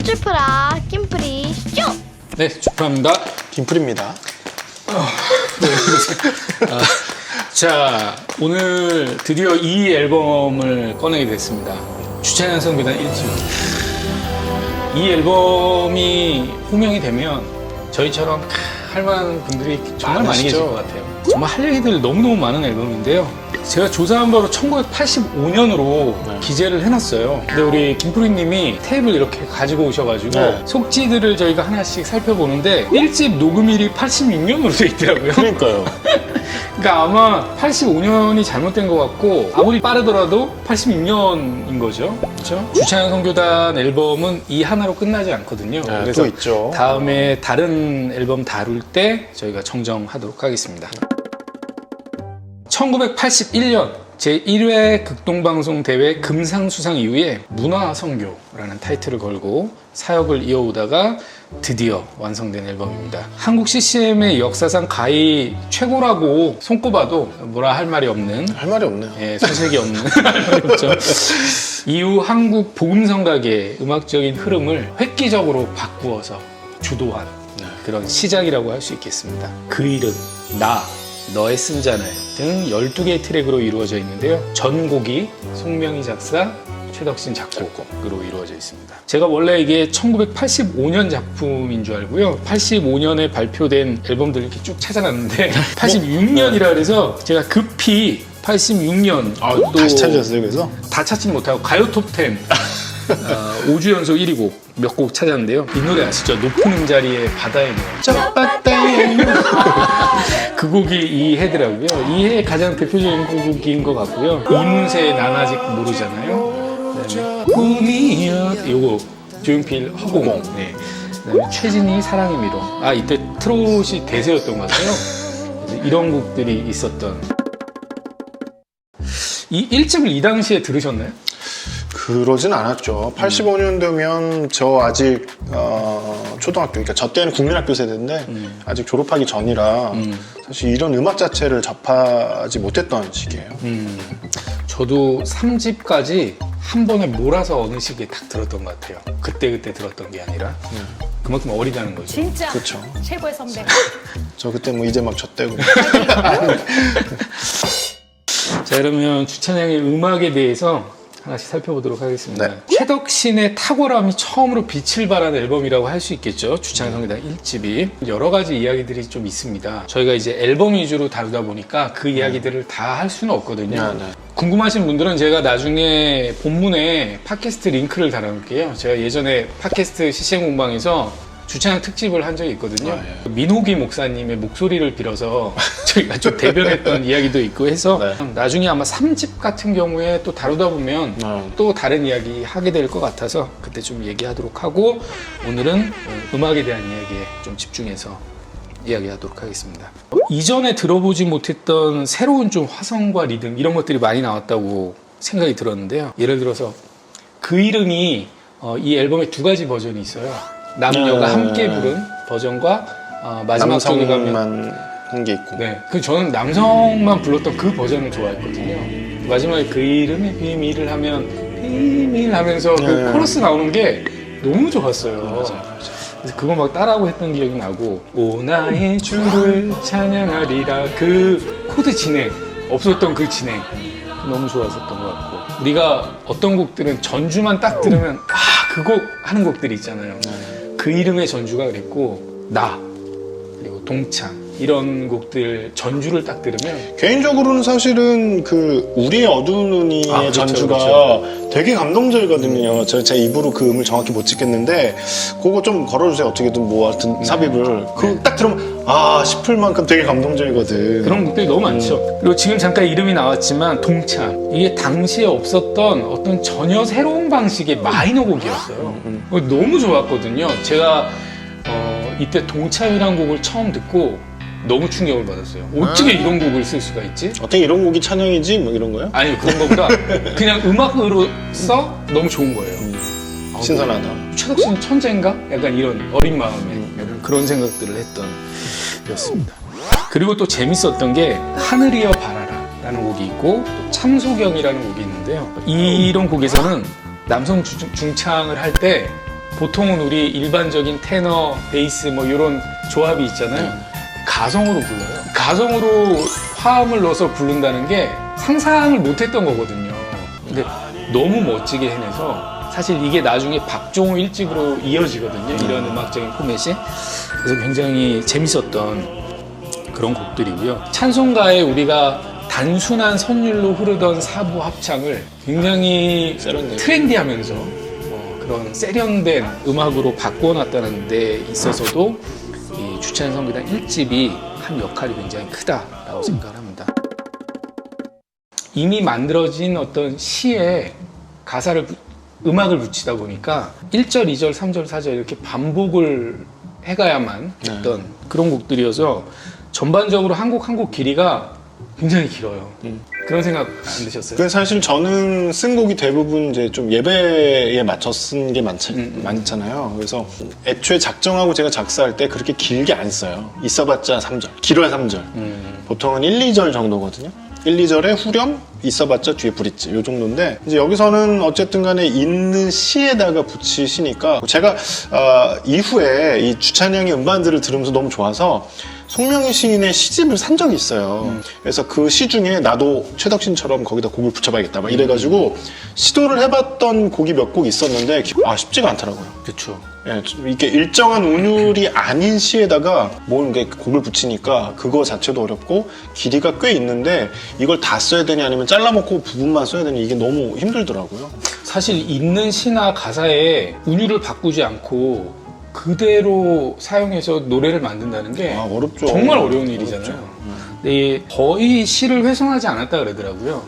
쭈프라 김프리 쇼! 네, 주프라입니다. 김풀입니다. 자, 오늘 드디어 이 앨범을 꺼내게 됐습니다. 주차장 성비단 1집. 이 앨범이 호명이 되면 저희처럼 할 만한 분들이 정말 많이 계실 것 같아요. 정말 할 얘기들 너무너무 많은 앨범인데요. 제가 조사한 바로 1985년으로 기재를 해놨어요. 근데 우리 김프리님이 테이블 이렇게 가지고 오셔가지고 속지들을 저희가 하나씩 살펴보는데 1집 녹음일이 86년으로 돼 있더라고요. 그러니까요. 그러니까 아마 85년이 잘못된 것 같고 아무리 빠르더라도 86년인 거죠. 그렇죠? 주차장 선교단 앨범은 이 하나로 끝나지 않거든요. 그래서 또 있죠. 다음에 다른 앨범 다룰 때 저희가 정정하도록 하겠습니다. 1981년 제1회 극동방송대회 금상수상 이후에 문화선교라는 타이틀을 걸고 사역을 이어오다가 드디어 완성된 앨범입니다. 한국 CCM의 역사상 가히 최고라고 손꼽아도 뭐라 할 말이 없는, 할 말이 없네요. 예, 손색이 없는 할 말이 없죠. 이후 한국 복음성가계의 음악적인 흐름을 획기적으로 바꾸어서 주도한 그런 시작이라고 할 수 있겠습니다. 그 이름, 나, 너의 쓴자날 등 12개의 트랙으로 이루어져 있는데요. 전곡이 송명희 작사, 최덕신 작곡으로 이루어져 있습니다. 제가 원래 이게 1985년 작품인 줄 알고요. 85년에 발표된 앨범들 이렇게 쭉 찾아놨는데 86년이라 그래서 제가 급히 86년 또 다시 찾으셨어요, 그래서? 다 찾지는 못하고 가요 톱10 5주 연속 1위 곡 몇 곡 찾았는데요. 이 노래 아시죠? 높은 음자리에 바다의 노래. 저 바다의 노래. 그 곡이 이 해더라고요. 이 해의 가장 대표적인 곡인 것 같고요. 이문세의 난 아직 모르잖아요. 그다음에 꿈이여 요거 조용필 허공. 네. 그다음에 최진희 사랑의 미로. 아 이때 트롯이 대세였던 것 같아요. 이런 곡들이 있었던. 이 1집을 이 당시에 들으셨나요? 그러진 않았죠. 85년도면 저 아직 초등학교, 그러니까 저 때는 국민학교 세대인데 아직 졸업하기 전이라 사실 이런 음악 자체를 접하지 못했던 시기예요. 저도 3집까지 한 번에 몰아서 어느 시기에 딱 들었던 것 같아요. 그때 들었던 게 아니라 그만큼 어리다는 거죠. 진짜 그렇죠. 최고의 선배. 저 그때 뭐 이제 막 졌대고. 자, 그러면 주찬양의 음악에 대해서 하나씩 살펴보도록 하겠습니다. 네. 최덕신의 탁월함이 처음으로 빛을 발한 앨범이라고 할 수 있겠죠. 주찬양 성기단 1집이. 여러 가지 이야기들이 좀 있습니다. 저희가 이제 앨범 위주로 다루다 보니까 그 이야기들을 다 할 수는 없거든요. 네. 궁금하신 분들은 제가 나중에 본문에 팟캐스트 링크를 달아놓을게요. 제가 예전에 팟캐스트 CCM 공방에서 주찬양 특집을 한 적이 있거든요. 민호기 목사님의 목소리를 빌어서 저희가 좀 대변했던 이야기도 있고 해서 나중에 아마 3집 같은 경우에 또 다루다 보면 또 다른 이야기 하게 될 것 같아서 그때 좀 얘기하도록 하고 오늘은 음악에 대한 이야기에 좀 집중해서 이야기하도록 하겠습니다. 이전에 들어보지 못했던 새로운 좀 화성과 리듬 이런 것들이 많이 나왔다고 생각이 들었는데요. 예를 들어서 그 이름이 이 앨범에 2가지 버전이 있어요. 남녀가 함께 부른 버전과 마지막 쪽에 가면 남성만 한 게 있고. 네, 그 저는 남성만 불렀던 그 버전을 좋아했거든요. 마지막에 그 이름의 비밀을 하면 비밀 하면서 그 코러스 나오는 게 너무 좋았어요. 그래서 그거 막 따라하고 했던 기억이 나고 오 나의 주를 찬양하리라 그 코드 진행 없었던 그 진행 너무 좋았었던 것 같고 우리가 어떤 곡들은 전주만 딱 들으면 그 곡 하는 곡들이 있잖아요. 그 이름의 전주가 그랬고 나 그리고 동창 이런 곡들 전주를 딱 들으면 개인적으로는 사실은 그 우리의 어두운 눈이의 그렇죠, 전주가 그렇죠. 되게 감동적이거든요. 제 입으로 그 음을 정확히 못 찍겠는데 그거 좀 걸어주세요. 어떻게든 뭐 하여튼 삽입을 그 딱 들으면 싶을 만큼 되게 감동적이거든. 그런 곡들이 너무 많죠. 그리고 지금 잠깐 이름이 나왔지만 동창 이게 당시에 없었던 어떤 전혀 새로운 방식의 마이너 곡이었어요. 너무 좋았거든요. 제가 이때 동창이라는 곡을 처음 듣고 너무 충격을 받았어요. 어떻게 이런 곡을 쓸 수가 있지? 어떻게 이런 곡이 찬양이지? 뭐 이런 거요? 아니요, 그런 것보다 그냥 음악으로서 너무 좋은 거예요. 신선하다. 최덕신 천재인가? 약간 이런 어린 마음에 그런 생각들을 했던 였습니다. 그리고 또 재밌었던 게 하늘이여 바라라 라는 곡이 있고 또 참소경이라는 곡이 있는데요. 이런 곡에서는 남성 중창을 할 때 보통은 우리 일반적인 테너, 베이스 뭐 이런 조합이 있잖아요. 가성으로 불러요. 가성으로 화음을 넣어서 부른다는 게 상상을 못했던 거거든요. 근데 너무 멋지게 해내서 사실 이게 나중에 박종호 1집으로 이어지거든요. 이런 음악적인 포맷이. 그래서 굉장히 재밌었던 그런 곡들이고요. 찬송가에 우리가 단순한 선율로 흐르던 사부 합창을 굉장히 트렌디하면서 그런 세련된 음악으로 바꿔놨다는 데 있어서도 이 주찬영 성교단 1집이 한 역할이 굉장히 크다라고 생각을 합니다. 이미 만들어진 어떤 시에 가사를 음악을 붙이다 보니까 1절, 2절, 3절, 4절 이렇게 반복을 해가야만 했던 그런 곡들이어서 전반적으로 한 곡 한 곡 길이가 굉장히 길어요. 그런 생각 안 드셨어요? 그 사실 저는 쓴 곡이 대부분 이제 좀 예배에 맞춰 쓴 게 많잖아요. 그래서 애초에 작정하고 제가 작사할 때 그렇게 길게 안 써요. 있어봤자 3절, 길어야 3절. 보통은 1, 2절 정도거든요. 1, 2절에 후렴, 있어봤자 뒤에 브릿지 요 정도인데 이제 여기서는 어쨌든 간에 있는 시에다가 붙이시니까 제가 이후에 이 주찬영의 음반들을 들으면서 너무 좋아서 송명희 시인의 시집을 산 적이 있어요. 그래서 그 시 중에 나도 최덕신처럼 거기다 곡을 붙여봐야겠다 막 이래가지고 시도를 해봤던 곡이 몇 곡 있었는데 쉽지가 않더라고요. 그렇죠. 예, 이게 일정한 운율이 아닌 시에다가 뭔가 곡을 붙이니까 그거 자체도 어렵고 길이가 꽤 있는데 이걸 다 써야 되냐 아니면 잘라먹고 부분만 써야 되냐 이게 너무 힘들더라고요. 사실 있는 시나 가사에 운율을 바꾸지 않고 그대로 사용해서 노래를 만든다는 게 어렵죠. 정말 어려운 일이잖아요. 근데 거의 시를 훼손하지 않았다 그러더라고요.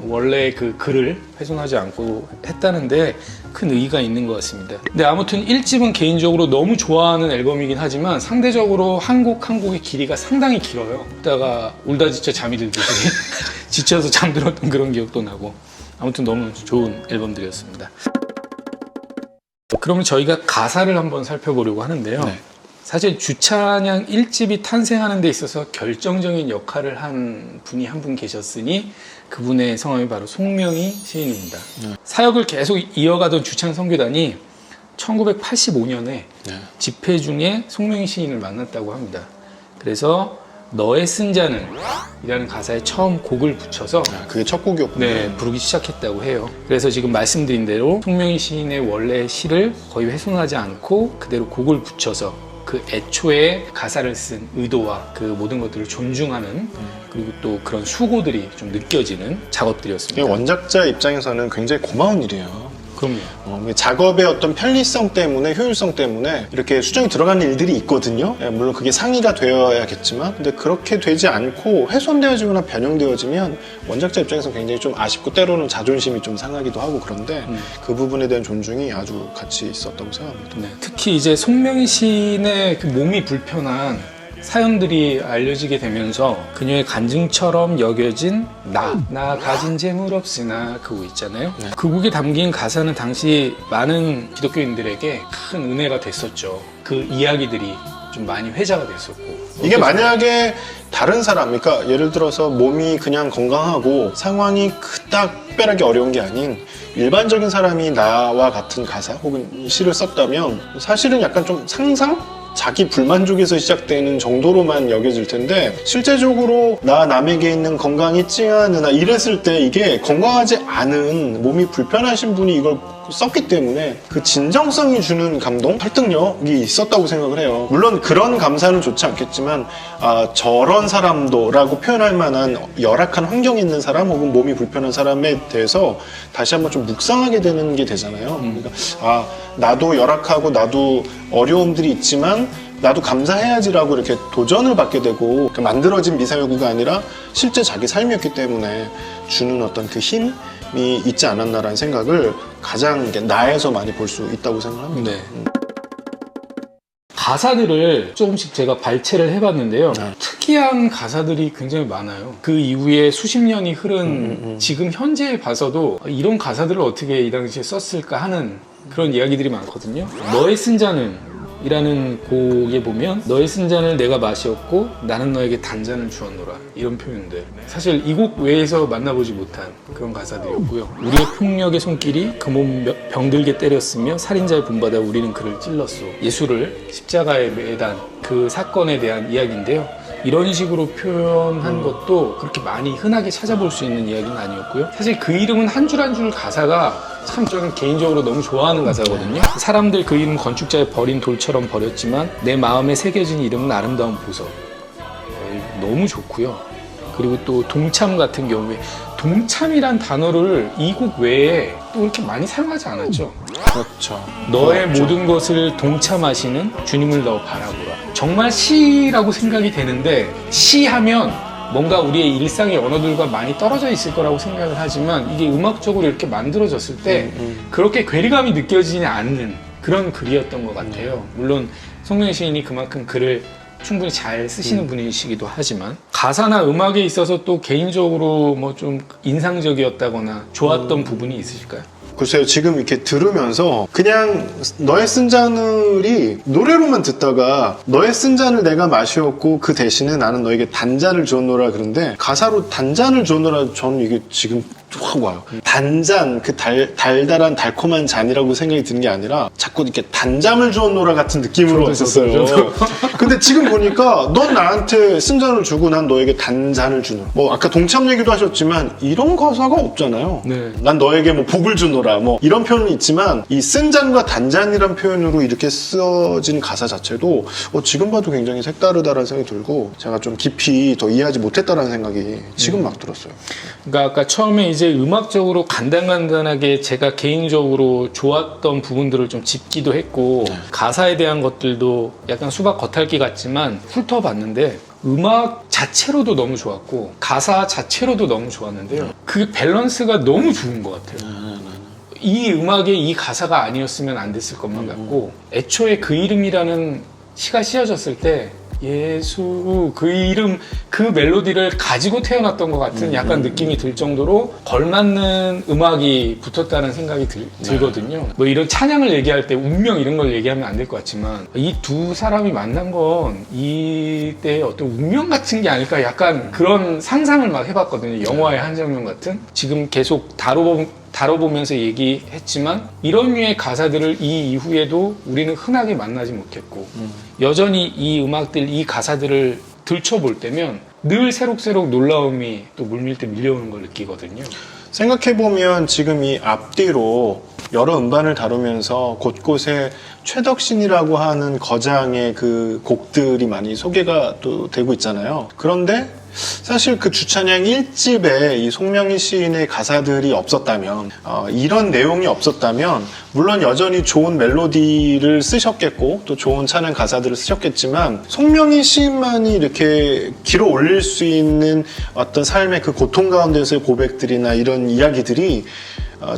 원래 그 글을 훼손하지 않고 했다는데 큰 의의가 있는 것 같습니다. 근데 아무튼 1집은 개인적으로 너무 좋아하는 앨범이긴 하지만 상대적으로 한 곡 한 곡의 길이가 상당히 길어요. 그러다가 울다 지쳐 잠이 들듯이 지쳐서 잠들었던 그런 기억도 나고 아무튼 너무 좋은 앨범들이었습니다. 그러면 저희가 가사를 한번 살펴보려고 하는데요. 네. 사실 주찬양 1집이 탄생하는 데 있어서 결정적인 역할을 한 분이 한 분 계셨으니 그분의 성함이 바로 송명희 시인입니다. 사역을 계속 이어가던 주찬 선교단이 1985년에 집회 중에 송명희 시인을 만났다고 합니다. 그래서 너의 쓴 자는 이라는 가사에 처음 곡을 붙여서 그게 첫 곡이었군요. 네, 부르기 시작했다고 해요. 그래서 지금 말씀드린 대로 송명희 시인의 원래 시를 거의 훼손하지 않고 그대로 곡을 붙여서 그 애초에 가사를 쓴 의도와 그 모든 것들을 존중하는 그리고 또 그런 수고들이 좀 느껴지는 작업들이었습니다. 원작자 입장에서는 굉장히 고마운 일이에요. 그럼요. 작업의 어떤 편리성 때문에 효율성 때문에 이렇게 수정이 들어가는 일들이 있거든요. 물론 그게 상의가 되어야겠지만 근데 그렇게 되지 않고 훼손되어지거나 변형되어지면 원작자 입장에서 굉장히 좀 아쉽고 때로는 자존심이 좀 상하기도 하고 그런데 그 부분에 대한 존중이 아주 같이 있었다고 생각합니다. 네, 특히 이제 송명희 시인의 그 몸이 불편한 사연들이 알려지게 되면서 그녀의 간증처럼 여겨진 나 가진 재물 없으나 그 곡 있잖아요. 그 곡에 담긴 가사는 당시 많은 기독교인들에게 큰 은혜가 됐었죠. 그 이야기들이 좀 많이 회자가 됐었고 이게 만약에 다른 사람, 그러니까 예를 들어서 몸이 그냥 건강하고 상황이 그닥 특별하게 어려운 게 아닌 일반적인 사람이 나와 같은 가사 혹은 시를 썼다면 사실은 약간 좀 상상? 자기 불만족에서 시작되는 정도로만 여겨질 텐데 실제적으로 나 남에게 있는 건강이 찡하느나 이랬을 때 이게 건강하지 않은 몸이 불편하신 분이 이걸 썼기 때문에 그 진정성이 주는 감동, 설득력이 있었다고 생각을 해요. 물론 그런 감사는 좋지 않겠지만 저런 사람도 라고 표현할 만한 열악한 환경에 있는 사람 혹은 몸이 불편한 사람에 대해서 다시 한번 좀 묵상하게 되는 게 되잖아요. 그러니까 나도 열악하고 나도 어려움들이 있지만 나도 감사해야지라고 이렇게 도전을 받게 되고 만들어진 미사여구가 아니라 실제 자기 삶이었기 때문에 주는 어떤 그 힘이 있지 않았나라는 생각을 가장 나에서 많이 볼 수 있다고 생각합니다. 네. 가사들을 조금씩 제가 발췌를 해봤는데요. 특이한 가사들이 굉장히 많아요. 그 이후에 수십 년이 흐른 지금 현재에 봐서도 이런 가사들을 어떻게 이 당시에 썼을까 하는 그런 이야기들이 많거든요. 너의 쓴 자는 이라는 곡에 보면 너의 쓴잔을 내가 마시었고 나는 너에게 단잔을 주었노라 이런 표현들 사실 이 곡 외에서 만나보지 못한 그런 가사들이었고요. 우리의 폭력의 손길이 그 몸 병들게 때렸으며 살인자의 분받아 우리는 그를 찔렀소. 예수를 십자가에 매단 그 사건에 대한 이야기인데요. 이런 식으로 표현한 것도 그렇게 많이 흔하게 찾아볼 수 있는 이야기는 아니었고요. 사실 그 이름은 한 줄 한 줄 가사가 참 저는 개인적으로 너무 좋아하는 가사거든요. 사람들 그 이름 건축자의 버린 돌처럼 버렸지만 내 마음에 새겨진 이름은 아름다운 보석. 너무 좋고요. 그리고 또 동참 같은 경우에 동참이란 단어를 이 곡 외에 또 이렇게 많이 사용하지 않았죠. 그렇죠. 너의 그렇죠. 모든 것을 동참하시는 주님을 너 바라보라. 정말 시라고 생각이 되는데 시하면 뭔가 우리의 일상의 언어들과 많이 떨어져 있을 거라고 생각을 하지만 이게 음악적으로 이렇게 만들어졌을 때 그렇게 괴리감이 느껴지지 않는 그런 글이었던 것 같아요. 물론 송명희 시인이 그만큼 글을 충분히 잘 쓰시는 분이시기도 하지만 가사나 음악에 있어서 또 개인적으로 뭐 좀 인상적이었다거나 좋았던 부분이 있으실까요? 글쎄요, 지금 이렇게 들으면서 그냥 너의 쓴잔을이 노래로만 듣다가 너의 쓴잔을 내가 마시었고 그 대신에 나는 너에게 단잔을 주었노라 그런데 가사로 단잔을 주었노라 저는 이게 지금 확 와요. 단잔, 그 달달한 달콤한 잔이라고 생각이 드는 게 아니라 자꾸 이렇게 단잠을 주었노라 같은 느낌으로 왔었어요. 근데 지금 보니까 넌 나한테 쓴잔을 주고 난 너에게 단잔을 주노라. 뭐 아까 동참 얘기도 하셨지만 이런 가사가 없잖아요. 네. 난 너에게 뭐 복을 주노라 뭐 이런 표현은 있지만 이 쓴잔과 단잔이란 표현으로 이렇게 쓰여진 가사 자체도 지금 봐도 굉장히 색다르다라는 생각이 들고 제가 좀 깊이 더 이해하지 못했다라는 생각이 지금 막 들었어요. 그러니까 아까 처음에 이제 음악적으로 간단간단하게 제가 개인적으로 좋았던 부분들을 좀 짚기도 했고 가사에 대한 것들도 약간 수박 겉핥기 같지만 훑어봤는데 음악 자체로도 너무 좋았고 가사 자체로도 너무 좋았는데요. 그 밸런스가 너무 좋은 것 같아요. 이 음악에 이 가사가 아니었으면 안 됐을 것만 같고 애초에 그 이름이라는 시가 씌어졌을 때 예수 그 이름 그 멜로디를 가지고 태어났던 것 같은 약간 느낌이 들 정도로 걸맞는 음악이 붙었다는 생각이 들거든요. 뭐 이런 찬양을 얘기할 때 운명 이런 걸 얘기하면 안 될 것 같지만 이 두 사람이 만난 건 이때의 어떤 운명 같은 게 아닐까 약간 그런 상상을 막 해봤거든요. 영화의 한 장면 같은 지금 계속 다뤄보면서 얘기했지만 이런 류의 가사들을 이 이후에도 우리는 흔하게 만나지 못했고 여전히 이 음악들, 이 가사들을 들춰볼 때면 늘 새록새록 놀라움이 또 물밀듯 밀려오는 걸 느끼거든요. 생각해보면 지금 이 앞뒤로 여러 음반을 다루면서 곳곳에 최덕신이라고 하는 거장의 그 곡들이 많이 소개가 또 되고 있잖아요. 그런데 사실 그 주찬양 1집에 이 송명희 시인의 가사들이 없었다면 이런 내용이 없었다면 물론 여전히 좋은 멜로디를 쓰셨겠고 또 좋은 찬양 가사들을 쓰셨겠지만 송명희 시인만이 이렇게 길어 올릴 수 있는 어떤 삶의 그 고통 가운데서의 고백들이나 이런 이야기들이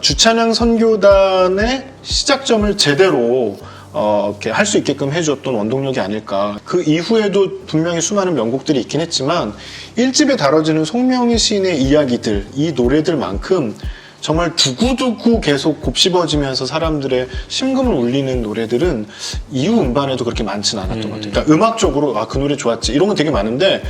주찬양 선교단의 시작점을 제대로 이렇게 할 수 있게끔 해줬던 원동력이 아닐까. 그 이후에도 분명히 수많은 명곡들이 있긴 했지만 1집에 다뤄지는 송명희 시인의 이야기들, 이 노래들만큼 정말 두고두고 계속 곱씹어지면서 사람들의 심금을 울리는 노래들은 이후 음반에도 그렇게 많지는 않았던 것 같아요. 그러니까 음악적으로 그 노래 좋았지 이런 건 되게 많은데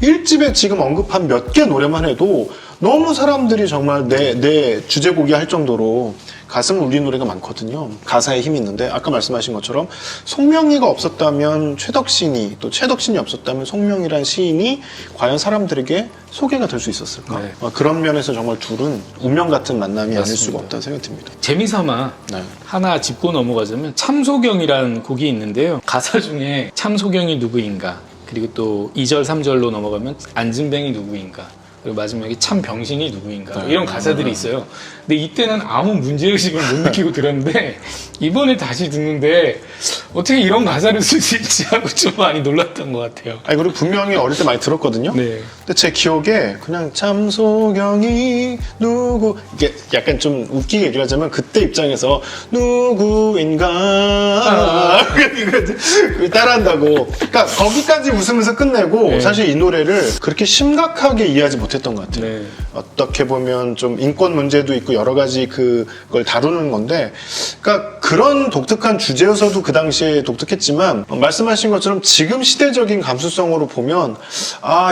1집에 지금 언급한 몇 개 노래만 해도 너무 사람들이 정말 내 주제곡이 할 정도로 가슴을 울리는 노래가 많거든요. 가사에 힘이 있는데 아까 말씀하신 것처럼 송명희가 없었다면 최덕신이 또 최덕신이 없었다면 송명희란 시인이 과연 사람들에게 소개가 될 수 있었을까? 네. 그런 면에서 정말 둘은 운명 같은 만남이 아닐 맞습니다. 수가 없다는 생각이 듭니다. 재미삼아 하나 짚고 넘어가자면 참소경이라는 곡이 있는데요. 가사 중에 참소경이 누구인가 그리고 또 2절 3절로 넘어가면 안진뱅이 누구인가 그리고 마지막에 참 병신이 누구인가 이런 가사들이 있어요. 근데 이때는 아무 문제의식을 못 느끼고 들었는데 이번에 다시 듣는데 어떻게 이런 가사를 쓸 수 있지 하고 좀 많이 놀랐던 것 같아요. 아니 그리고 분명히 어릴 때 많이 들었거든요. 네. 근데 제 기억에 그냥 참소경이 누구 이게 약간 좀 웃기게 얘기를 하자면 그때 입장에서 누구인가 이거 이제 따라한다고. 그러니까 거기까지 웃으면서 끝내고 네. 사실 이 노래를 그렇게 심각하게 이해하지 못했던 것 같아요. 네. 어떻게 보면 좀 인권 문제도 있고 여러 가지 그걸 다루는 건데, 그러니까 그런 독특한 주제여서도 그 당시에 독특했지만 말씀하신 것처럼 지금 시대적인 감수성으로 보면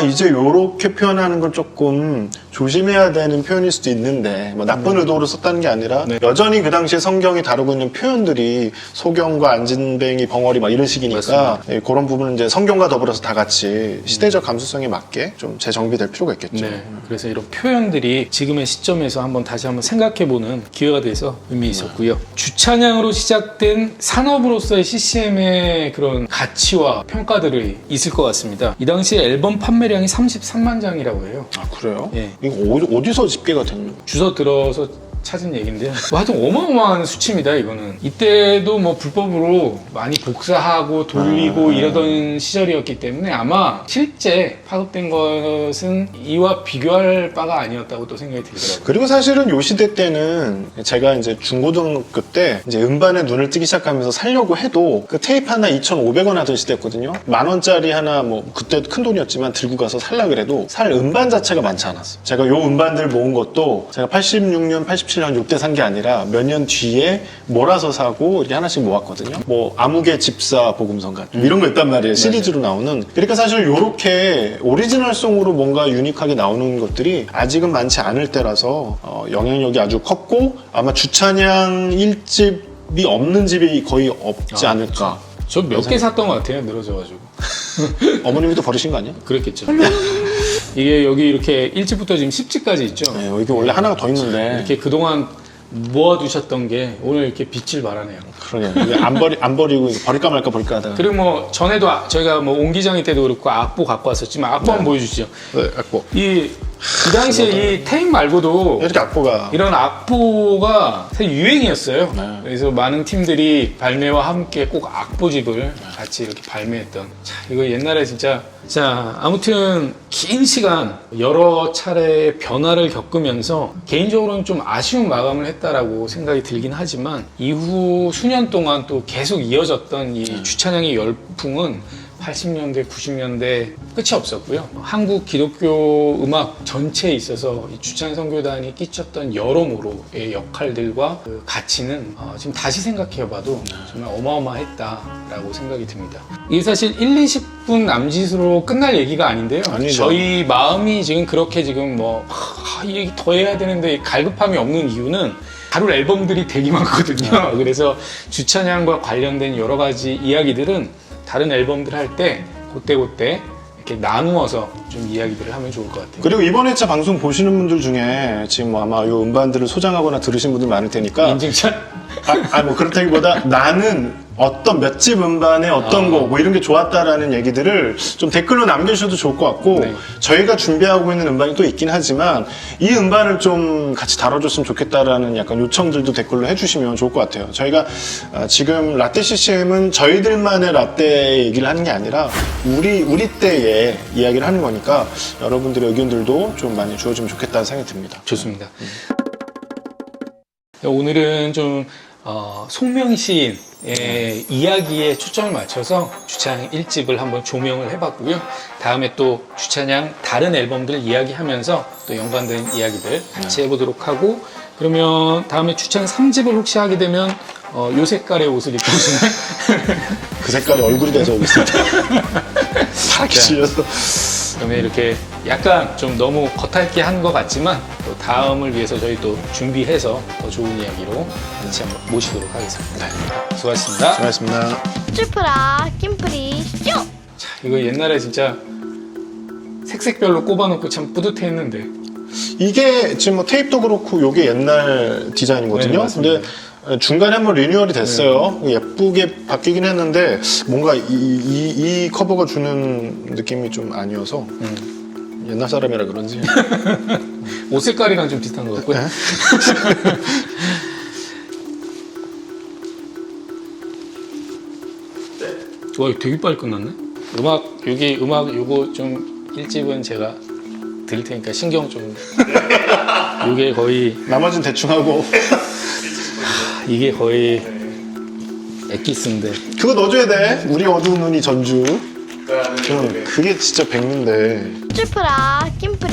이제 요렇게 표현하는 건 조금 조심해야 되는 표현일 수도 있는데 뭐 나쁜 의도로 썼다는 게 아니라 네. 여전히 그 당시에 성경이 다루고 있는 표현들이 소경과 안진뱅이 벙어리 막 이런 식이니까 맞습니다. 예, 그런 부분은 이제 성경과 더불어서 다 같이 시대적 감수성에 맞게 좀 재정비될 필요가 있겠죠. 네. 그래서 이런 표현들이 지금의 시점에서 다시 한번 생각해보는 기회가 돼서 의미 있었고요. 주찬양으로 시작된 산업으로서의 CCM의 그런 가치와 평가들이 있을 것 같습니다. 이 당시에 앨범 판매량이 33만 장이라고 해요. 아 그래요? 예. 이거 어디서 집계가 됐나요? 주워 들어서 찾은 얘기인데요. 하여튼 어마어마한 수치입니다, 이거는. 이때도 뭐 불법으로 많이 복사하고 돌리고 이러던 시절이었기 때문에 아마 실제 파급된 것은 이와 비교할 바가 아니었다고 또 생각이 들더라고요. 그리고 사실은 요 시대 때는 제가 이제 중고등학교 때 이제 음반에 눈을 뜨기 시작하면서 살려고 해도 그 테이프 하나 2,500원 하던 시대였거든요. 10,000원짜리 하나 뭐 그때 큰 돈이었지만 들고 가서 살라 그래도 살 음반 자체가 많지 않았어요. 제가 요 음반들 모은 것도 제가 86년, 87년 요때 산 게 아니라 몇 년 뒤에 몰아서 사고 이렇게 하나씩 모았거든요. 뭐 암흑의 집사 복음성가 이런 거 있단 말이에요. 시리즈로 나오는. 그러니까 사실 요렇게 오리지널송으로 뭔가 유니크하게 나오는 것들이 아직은 많지 않을 때라서 영향력이 아주 컸고 아마 주찬양 1집이 없는 집이 거의 없지 않을까. 저 몇 개 샀던 것 같아요, 늘어져가지고. 어머님이 또 버리신 거 아니야? 그랬겠죠. 이게 여기 이렇게 1집부터 지금 10집까지 있죠. 네, 여기 원래 하나가 더 있는데. 이렇게 그동안 모아두셨던 게 오늘 이렇게 빛을 발하네요. 그러네요. 이게 안 버리고 버릴까 말까 하다가. 그리고 뭐 전에도 저희가 뭐 옹기장이 때도 그렇고 악보 갖고 왔었지만 악보 한번 보여주시죠. 네, 악보. 이 당시에 이 테이프 말고도 이렇게 악보가. 이런 악보가 사실 유행이었어요. 네. 그래서 많은 팀들이 발매와 함께 꼭 악보집을 같이 이렇게 발매했던. 자, 이거 옛날에 진짜. 자, 아무튼 긴 시간 여러 차례 변화를 겪으면서 개인적으로는 좀 아쉬운 마감을 했다라고 생각이 들긴 하지만 이후 수년 동안 또 계속 이어졌던 이 주찬양의 열풍은 80년대, 90년대 끝이 없었고요. 한국 기독교 음악 전체에 있어서 이 주찬 선교단이 끼쳤던 여러모로의 역할들과 그 가치는 지금 다시 생각해봐도 정말 어마어마했다라고 생각이 듭니다. 이게 사실 1, 20분 남짓으로 끝날 얘기가 아닌데요. 아니죠. 저희 마음이 지금 그렇게 지금 이 얘기 더 해야 되는데 갈급함이 없는 이유는 다룰 앨범들이 되게 많거든요. 그래서 주찬양과 관련된 여러 가지 이야기들은 다른 앨범들 할 때 그때 이렇게 나누어서 좀 이야기들을 하면 좋을 것 같아요. 그리고 이번 회차 방송 보시는 분들 중에 지금 뭐 아마 이 음반들을 소장하거나 들으신 분들 많을 테니까 인증샷? 뭐 그렇다기보다 나는 어떤 몇 집 음반에 어떤 곡 뭐 이런 게 좋았다라는 얘기들을 좀 댓글로 남겨주셔도 좋을 것 같고 네. 저희가 준비하고 있는 음반이 또 있긴 하지만 이 음반을 좀 같이 다뤄줬으면 좋겠다라는 약간 요청들도 댓글로 해주시면 좋을 것 같아요. 저희가 지금 라떼 CCM은 저희들만의 라떼 얘기를 하는 게 아니라 우리 때의 이야기를 하는 거니까 여러분들의 의견들도 좀 많이 주어지면 좋겠다는 생각이 듭니다. 좋습니다. 오늘은 좀 송명 시인의 이야기에 초점을 맞춰서 주찬양 1집을 한번 조명을 해봤고요. 다음에 또 주찬양 다른 앨범들을 이야기하면서 또 연관된 이야기들 같이 해보도록 하고, 그러면 다음에 주찬양 3집을 혹시 하게 되면 요 색깔의 옷을 입고 오시나요? 그 색깔이 얼굴이 돼서 오겠습니다. 파랗게 질려서. 그러면 이렇게 약간 좀 너무 겉핥게 한 것 같지만 또 다음을 위해서 저희 또 준비해서 더 좋은 이야기로 같이 한번 모시도록 하겠습니다. 수고하셨습니다. 수고하셨습니다. 쭈프라 김프리 쇼! 자, 이거 옛날에 진짜 색색별로 꼽아놓고 참 뿌듯해했는데. 이게 지금 뭐 테이프도 그렇고 요게 옛날 디자인이거든요. 네, 맞습니다. 근데 중간에 한번 리뉴얼이 됐어요. 예쁘게 바뀌긴 했는데 뭔가 이 커버가 주는 느낌이 좀 아니어서 옛날 사람이라 그런지 옷 색깔이랑 좀 비슷한 것 같고요. 와, 이거 되게 빨리 끝났네. 음악 요거 좀 1집은 제가 드릴 테니까 신경 좀. 요게 거의 나머지는 대충 하고 이게 거의 엑기스인데. 그거 넣어줘야 돼. 우리 어두운 눈이 전주. 그게 진짜 백미인데. 쭈프라 김프리